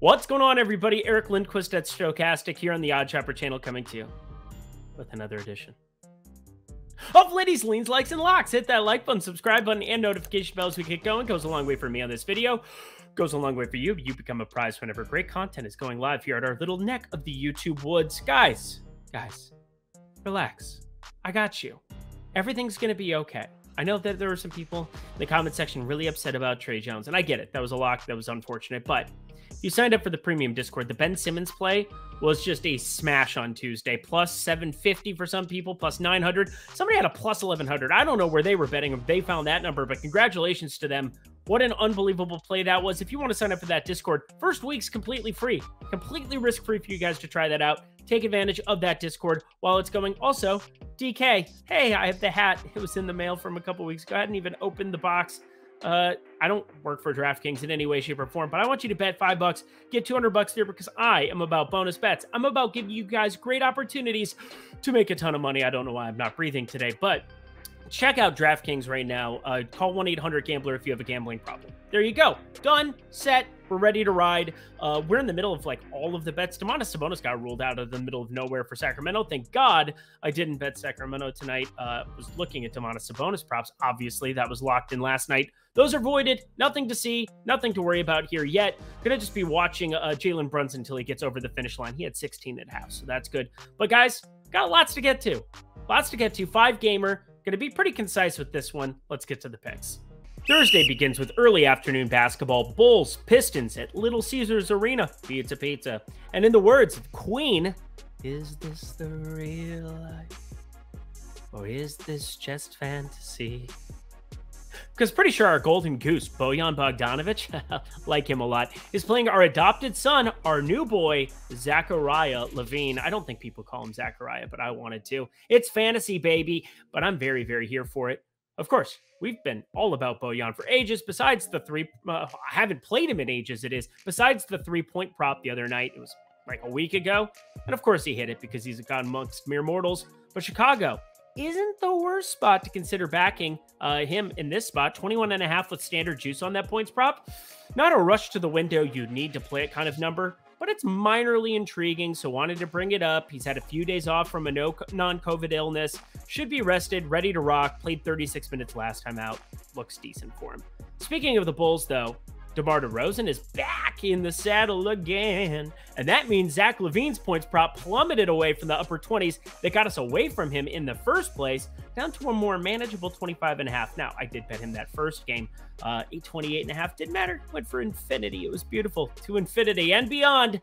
What's going on, everybody? Eric Lindquist at Stochastic here on the Odd Chopper channel, coming to you with another edition of Liddy's Leans, Likes, and Locks. Hit that like button, subscribe button, and notification bell as we get going. Goes a long way for me on this video. Goes a long way for you. You become a prize whenever great content is going live here at our little neck of the YouTube woods. Guys, relax. I got you. Everything's going to be okay. I know that there were some people in the comment section really upset about Trey Jones, and I get it. That was a lock. That was unfortunate, but you signed up for the premium Discord. The Ben Simmons play was just a smash on Tuesday. Plus 750 for some people, plus 900. Somebody had a plus 1100. I don't know where they were betting if they found that number, but congratulations to them. What an unbelievable play that was. If you want to sign up for that Discord, first week's completely free. Completely risk-free for you guys to try that out. Take advantage of that Discord while it's going. Also, DK, hey, I have the hat. It was in the mail from a couple weeks ago. I hadn't even opened the box. I don't work for DraftKings in any way, shape, or form, but I want you to bet $5, get $200 here because I am about bonus bets. I'm about giving you guys great opportunities to make a ton of money. I don't know why I'm not breathing today, but check out DraftKings right now. Call 1-800-GAMBLER if you have a gambling problem. There you go. Done, set, we're ready to ride. We're in the middle of like all of the bets. Domantas Sabonis got ruled out of the middle of nowhere for Sacramento. Thank God I didn't bet Sacramento tonight. Was looking at Domantas Sabonis props. Obviously, that was locked in last night. Those are voided. Nothing to see. Nothing to worry about here yet. Gonna just be watching Jalen Brunson until he gets over the finish line. He had 16 and a half, so that's good. But guys, got lots to get to. Lots to get to. 5-gamer. Gonna be pretty concise with this one. Let's get to the picks. Thursday begins with early afternoon basketball. Bulls, Pistons at Little Caesars Arena. Pizza, pizza. And in the words of Queen, is this the real life? Or is this just fantasy? Because pretty sure our golden goose, Bojan Bogdanovic, like him a lot, is playing our adopted son, our new boy, Zachariah Levine. I don't think people call him Zachariah, but I wanted to. It's fantasy, baby, but I'm very, very here for it. Of course, we've been all about Bojan for ages, besides the I haven't played him in ages, it is. Besides the 3-point prop the other night, it was like a week ago. And of course he hit it because he's a god amongst mere mortals. But Chicago isn't the worst spot to consider backing him in this spot. 21.5 with standard juice on that points prop. Not a rush to the window you need to play it kind of number, but it's minorly intriguing, so wanted to bring it up. He's had a few days off from a non-COVID illness. Should be rested, ready to rock. Played 36 minutes last time out. Looks decent for him. Speaking of the Bulls, though, DeMar DeRozan is back in the saddle again. And that means Zach LaVine's points prop plummeted away from the upper 20s that got us away from him in the first place, down to a more manageable 25.5. Now, I did bet him that first game. 28.5 didn't matter. Went for infinity. It was beautiful. To infinity and beyond.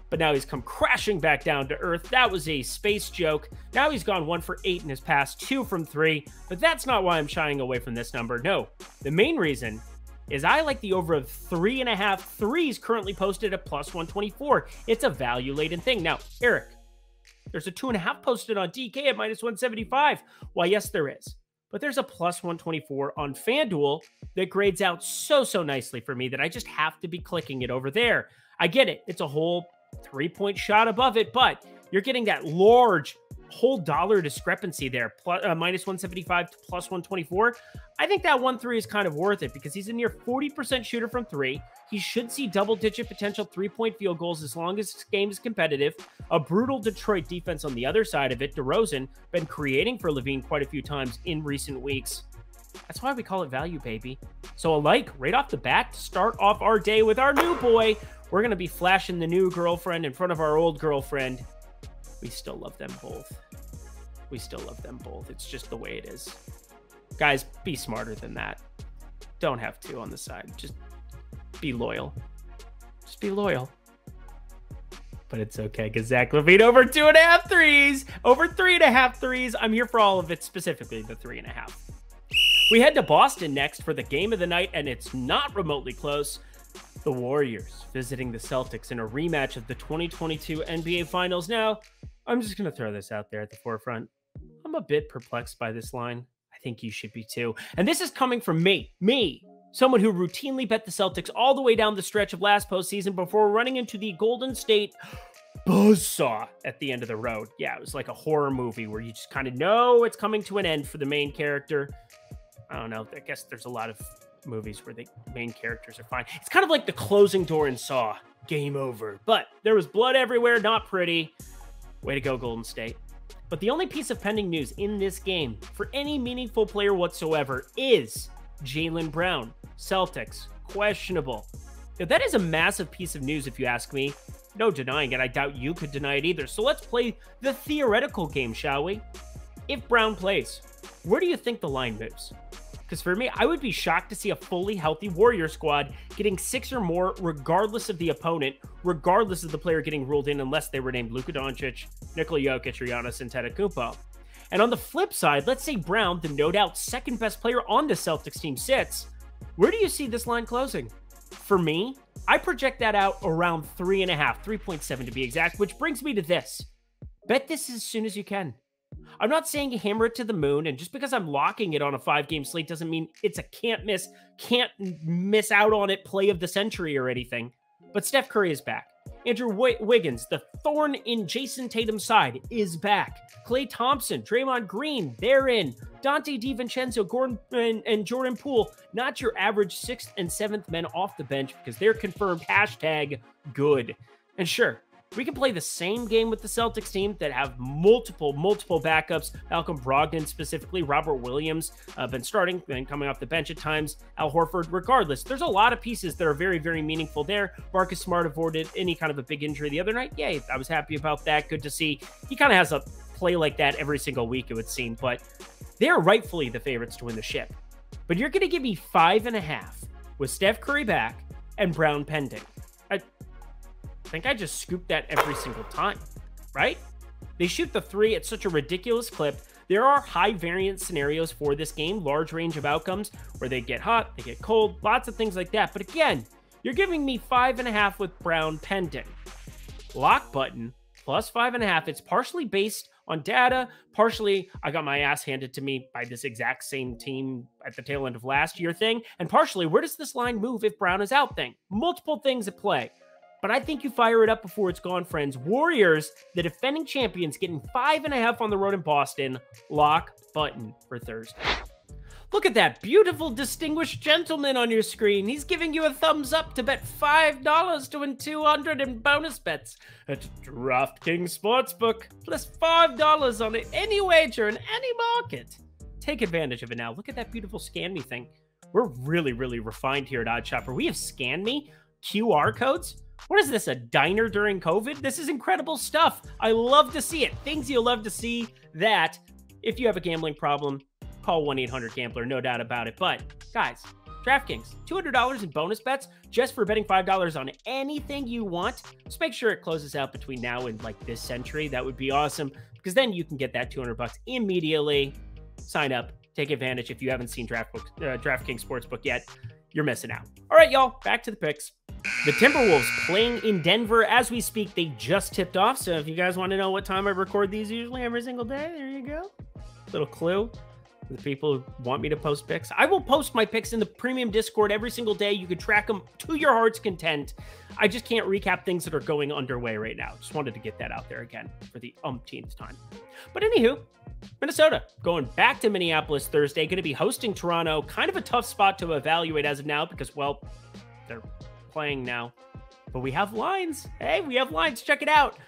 But now he's come crashing back down to earth. That was a space joke. Now he's gone 1 for 8 in his past, 2 from 3. But that's not why I'm shying away from this number. No, the main reason is I like the over of 3.5 threes currently posted at plus 124. It's a value-laden thing. Now, Eric, there's a 2.5 posted on DK at minus 175. Why, yes, there is. But there's a plus 124 on FanDuel that grades out so nicely for me that I just have to be clicking it over there. I get it. It's a whole 3-point shot above it, but you're getting that large whole dollar discrepancy there, minus 175 to plus 124. I think that 1-3 is kind of worth it because he's a near 40% shooter from 3. He should see double-digit potential 3-point field goals as long as this game is competitive. A brutal Detroit defense on the other side of it. DeRozan been creating for Levine quite a few times in recent weeks. That's why we call it value, baby. So a like right off the bat to start off our day with our new boy. We're going to be flashing the new girlfriend in front of our old girlfriend. We still love them both. We still love them both. It's just the way it is. Guys, be smarter than that. Don't have to on the side. Just be loyal. Just be loyal. But it's okay because Zach LaVine over 2.5 threes. Over 3.5 threes. I'm here for all of it, specifically the 3.5. We head to Boston next for the game of the night, and it's not remotely close. The Warriors visiting the Celtics in a rematch of the 2022 NBA Finals. Now, I'm just going to throw this out there at the forefront. I'm a bit perplexed by this line. I think you should be too. And this is coming from me, someone who routinely bet the Celtics all the way down the stretch of last postseason before running into the Golden State buzzsaw at the end of the road. Yeah, it was like a horror movie where you just kind of know it's coming to an end for the main character. I don't know. I guess there's a lot of movies where the main characters are fine. It's kind of like the closing door in Saw game over. But there was blood everywhere, not pretty. Way to go, Golden State. But the only piece of pending news in this game for any meaningful player whatsoever is Jaylen Brown. Celtics, questionable. Now, that is a massive piece of news if you ask me. No denying it. I doubt you could deny it either. So let's play the theoretical game, shall we? If Brown plays, where do you think the line moves? Because for me, I would be shocked to see a fully healthy Warrior squad getting 6 or more, regardless of the opponent, regardless of the player getting ruled in, unless they were named Luka Doncic, Nikola Jokic, or Giannis Antetokounmpo. And on the flip side, let's say Brown, the no doubt second best player on the Celtics team, sits. Where do you see this line closing? For me, I project that out around 3.5, 3.7 to be exact, which brings me to this. Bet this as soon as you can. I'm not saying hammer it to the moon, and just because I'm locking it on a 5-game slate doesn't mean it's a can't miss out on it play of the century or anything. But Steph Curry is back. Andrew Wiggins, the thorn in Jason Tatum's side, is back. Klay Thompson, Draymond Green, they're in. Dante DiVincenzo, Gordon, and Jordan Poole, not your average 6th and 7th men off the bench because they're confirmed #good. And sure, we can play the same game with the Celtics team that have multiple backups. Malcolm Brogdon specifically, Robert Williams, been starting and coming off the bench at times. Al Horford, regardless. There's a lot of pieces that are very, very meaningful there. Marcus Smart avoided any kind of a big injury the other night. Yay, I was happy about that. Good to see. He kind of has a play like that every single week, it would seem. But they're rightfully the favorites to win the ship. But you're going to give me 5.5 with Steph Curry back and Brown pending. I think I just scooped that every single time, right? They shoot the 3 at such a ridiculous clip. There are high variance scenarios for this game, large range of outcomes where they get hot, they get cold, lots of things like that. But again, you're giving me 5.5 with Brown pending. Lock button plus 5.5. It's partially based on data. Partially, I got my ass handed to me by this exact same team at the tail end of last year thing. And partially, where does this line move if Brown is out thing? Multiple things at play. But I think you fire it up before it's gone, friends. Warriors, the defending champions, getting 5.5 on the road in Boston. Lock button for Thursday. Look at that beautiful, distinguished gentleman on your screen. He's giving you a thumbs up to bet $5 to win $200 in bonus bets at DraftKings Sportsbook. Plus $5 on any wager in any market. Take advantage of it now. Look at that beautiful Scan Me thing. We're really, really refined here at OddsShopper. We have Scan Me QR codes. What is this, a diner during COVID? This is incredible stuff. I love to see it. Things you'll love to see that. If you have a gambling problem, call 1-800-GAMBLER, no doubt about it. But, guys, DraftKings, $200 in bonus bets just for betting $5 on anything you want. Just make sure it closes out between now and, like, this century. That would be awesome, because then you can get that $200 immediately. Sign up. Take advantage. If you haven't seen DraftKings Sportsbook yet, you're missing out. All right, y'all, back to the picks. The Timberwolves playing in Denver as we speak. They just tipped off, so if you guys want to know what time I record these usually every single day, there you go. Little clue. The people who want me to post picks. I will post my picks in the premium Discord every single day. You can track them to your heart's content. I just can't recap things that are going underway right now. Just wanted to get that out there again for the umpteenth time. But anywho, Minnesota going back to Minneapolis Thursday. Going to be hosting Toronto. Kind of a tough spot to evaluate as of now because, well, they're playing now. But we have lines. Hey, we have lines. Check it out.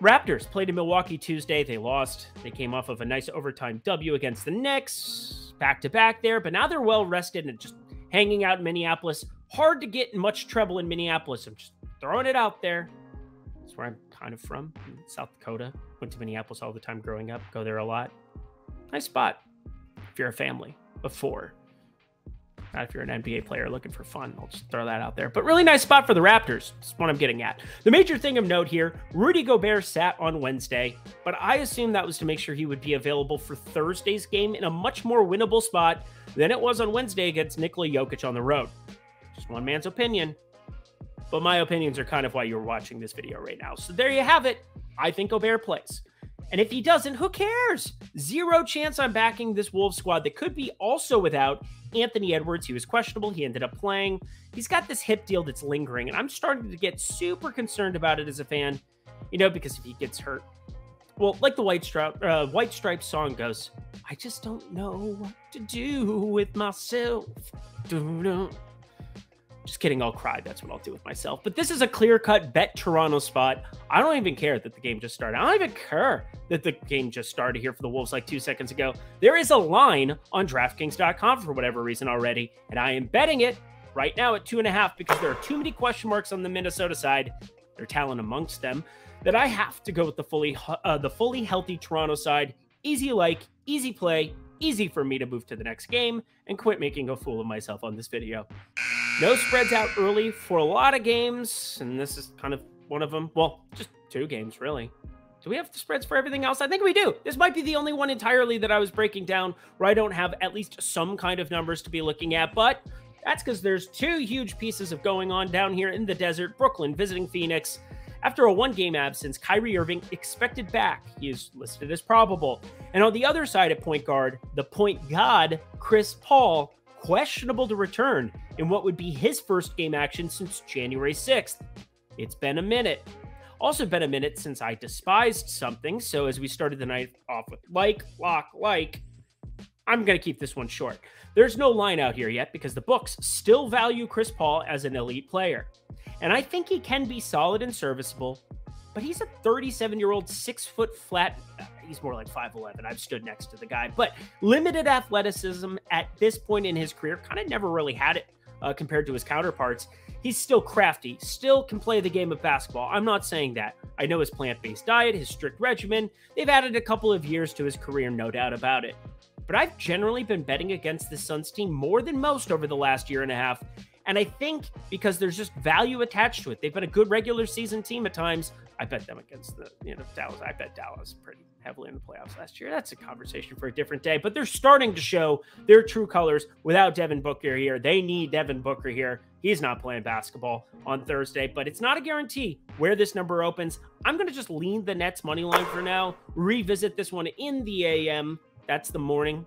Raptors played in Milwaukee Tuesday. They lost. They came off of a nice overtime W against the Knicks. Back-to-back there. But now they're well-rested and just hanging out in Minneapolis. Hard to get in much trouble in Minneapolis. I'm just throwing it out there. That's where I'm kind of from. South Dakota. Went to Minneapolis all the time growing up. Go there a lot. Nice spot. If you're a family of 4. Not if you're an NBA player looking for fun. I'll just throw that out there. But really nice spot for the Raptors. That's what I'm getting at. The major thing of note here, Rudy Gobert sat on Wednesday, but I assumed that was to make sure he would be available for Thursday's game in a much more winnable spot than it was on Wednesday against Nikola Jokic on the road. Just one man's opinion. But my opinions are kind of why you're watching this video right now. So there you have it. I think Gobert plays. And if he doesn't, who cares? Zero chance I'm backing this Wolves squad that could be also without Anthony Edwards. He was questionable. He ended up playing. He's got this hip deal that's lingering, and I'm starting to get super concerned about it as a fan, you know, because if he gets hurt, well, like the White Stripes song goes, I just don't know what to do with myself. Just kidding, I'll cry. That's what I'll do with myself. But this is a clear-cut bet Toronto spot. I don't even care that the game just started. I don't even care that the game just started here for the Wolves like 2 seconds ago. There is a line on DraftKings.com for whatever reason already, and I am betting it right now at 2.5 because there are too many question marks on the Minnesota side. Their talent amongst them, that I have to go with the fully healthy Toronto side. Easy like, easy play, easy for me to move to the next game and quit making a fool of myself on this video. No spreads out early for a lot of games, and this is kind of one of them. Well, just 2 games, really. Do we have the spreads for everything else? I think we do. This might be the only one entirely that I was breaking down where I don't have at least some kind of numbers to be looking at, but that's because there's 2 huge pieces of going on down here in the desert. Brooklyn visiting Phoenix. After a 1-game absence, Kyrie Irving expected back. He is listed as probable. And on the other side at point guard, the point god, Chris Paul, questionable to return in what would be his first game action since January 6th. It's been a minute. Also been a minute since I despised something, so as we started the night off with like, I'm going to keep this one short. There's no line out here yet because the books still value Chris Paul as an elite player. And I think he can be solid and serviceable, but he's a 37-year-old, 6-foot flat. He's more like 5'11". I've stood next to the guy, but limited athleticism at this point in his career. Kind of never really had it compared to his counterparts. He's still crafty, still can play the game of basketball. I'm not saying that. I know his plant-based diet, his strict regimen. They've added a couple of years to his career, no doubt about it. But I've generally been betting against the Suns team more than most over the last year and a half. And I think because there's just value attached to it. They've been a good regular season team at times. I bet them against the, Dallas. I bet Dallas pretty heavily in the playoffs last year. That's a conversation for a different day. But they're starting to show their true colors without Devin Booker here. They need Devin Booker here. He's not playing basketball on Thursday, but it's not a guarantee where this number opens. I'm going to just lean the Nets money line for now. Revisit this one in the AM. That's the morning.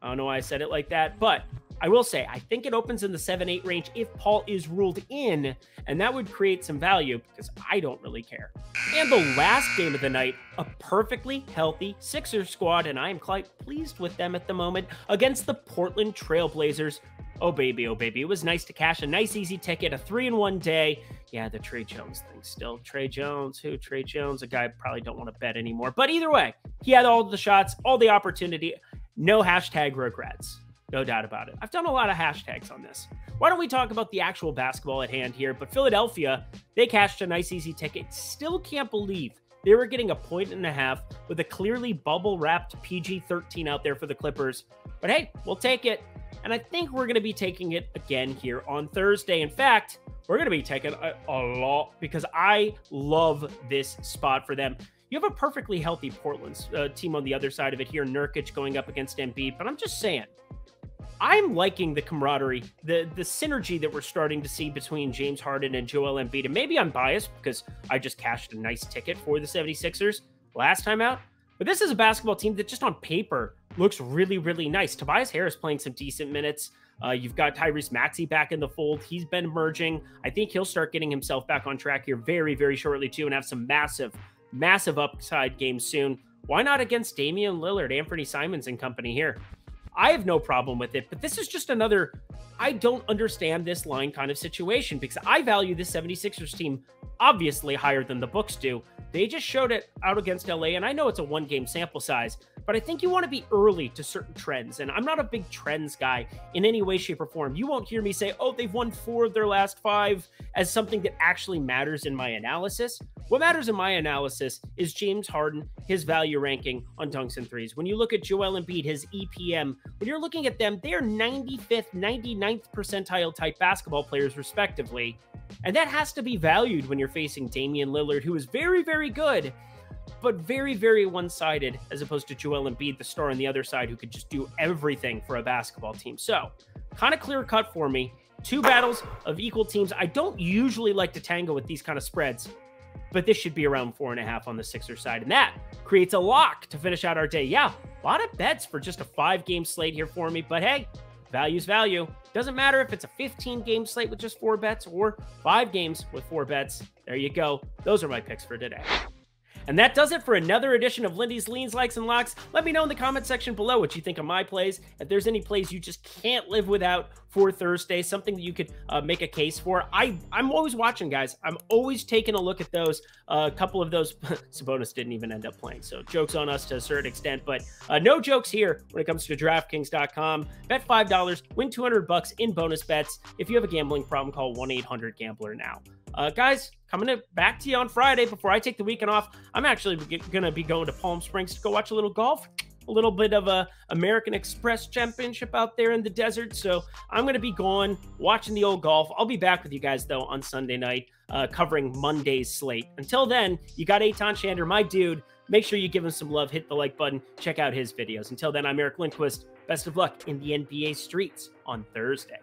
I don't know why I said it like that, but I will say, I think it opens in the 7-8 range if Paul is ruled in, and that would create some value because I don't really care. And the last game of the night, a perfectly healthy Sixers squad, and I am quite pleased with them at the moment, against the Portland Trail Blazers. Oh, baby, it was nice to cash a nice, easy ticket, a 3-in-1 day. Yeah, the Trey Jones thing still. Trey Jones, who? Trey Jones, a guy I probably don't want to bet anymore. But either way, he had all the shots, all the opportunity. No hashtag regrets. No doubt about it. I've done a lot of hashtags on this. Why don't we talk about the actual basketball at hand here? But Philadelphia, they cashed a nice, easy ticket. Still can't believe they were getting 1.5 points with a clearly bubble-wrapped PG-13 out there for the Clippers. But hey, we'll take it. And I think we're going to be taking it again here on Thursday. In fact, we're going to be taking a lot because I love this spot for them. You have a perfectly healthy Portland team on the other side of it here. Nurkic going up against Embiid. But I'm just saying, I'm liking the camaraderie, the synergy that we're starting to see between James Harden and Joel Embiid. And maybe I'm biased because I just cashed a nice ticket for the 76ers last time out. But this is a basketball team that just on paper looks really, really nice. Tobias Harris playing some decent minutes. You've got Tyrese Maxey back in the fold. He's been emerging. I think he'll start getting himself back on track here very, very shortly too and have some massive upside games soon. Why not against Damian Lillard, Anthony Simons and company here? I have no problem with it, but this is just another, I don't understand this line kind of situation because I value this 76ers team obviously higher than the books do. They just showed it out against LA, and I know it's a 1-game sample size, but I think you want to be early to certain trends, and I'm not a big trends guy in any way, shape, or form. You won't hear me say, oh, they've won 4 of their last 5 as something that actually matters in my analysis. What matters in my analysis is James Harden, his value ranking on dunks and threes. When you look at Joel Embiid, his EPM, when you're looking at them, they are 95th, 99th percentile type basketball players, respectively. And that has to be valued when you're facing Damian Lillard, who is very, very good, but very, very one-sided, as opposed to Joel Embiid, the star on the other side, who could just do everything for a basketball team. So, kind of clear cut for me. 2 battles of equal teams. I don't usually like to tango with these kind of spreads, but this should be around 4.5 on the Sixers side, and that creates a lock to finish out our day. Yeah, a lot of bets for just a 5-game slate here for me, but hey, value's value. Doesn't matter if it's a 15-game slate with just 4 bets or 5 games with 4 bets. There you go. Those are my picks for today. And that does it for another edition of Lindy's Leans, Likes, and Locks. Let me know in the comment section below what you think of my plays. If there's any plays you just can't live without for Thursday, something that you could make a case for. I'm always watching, guys. I'm always taking a look at those. A couple of those, Sabonis didn't even end up playing, so jokes on us to a certain extent, but no jokes here when it comes to DraftKings.com. Bet $5, win $200 in bonus bets. If you have a gambling problem, call 1-800-GAMBLER now. Guys, coming back to you on Friday before I take the weekend off. I'm actually going to be going to Palm Springs to go watch a little golf. A little bit of a American Express Championship out there in the desert. So I'm going to be going, watching the old golf. I'll be back with you guys, though, on Sunday night, covering Monday's slate. Until then, you got Eitan Shander, my dude. Make sure you give him some love. Hit the like button. Check out his videos. Until then, I'm Eric Lindquist. Best of luck in the NBA streets on Thursday.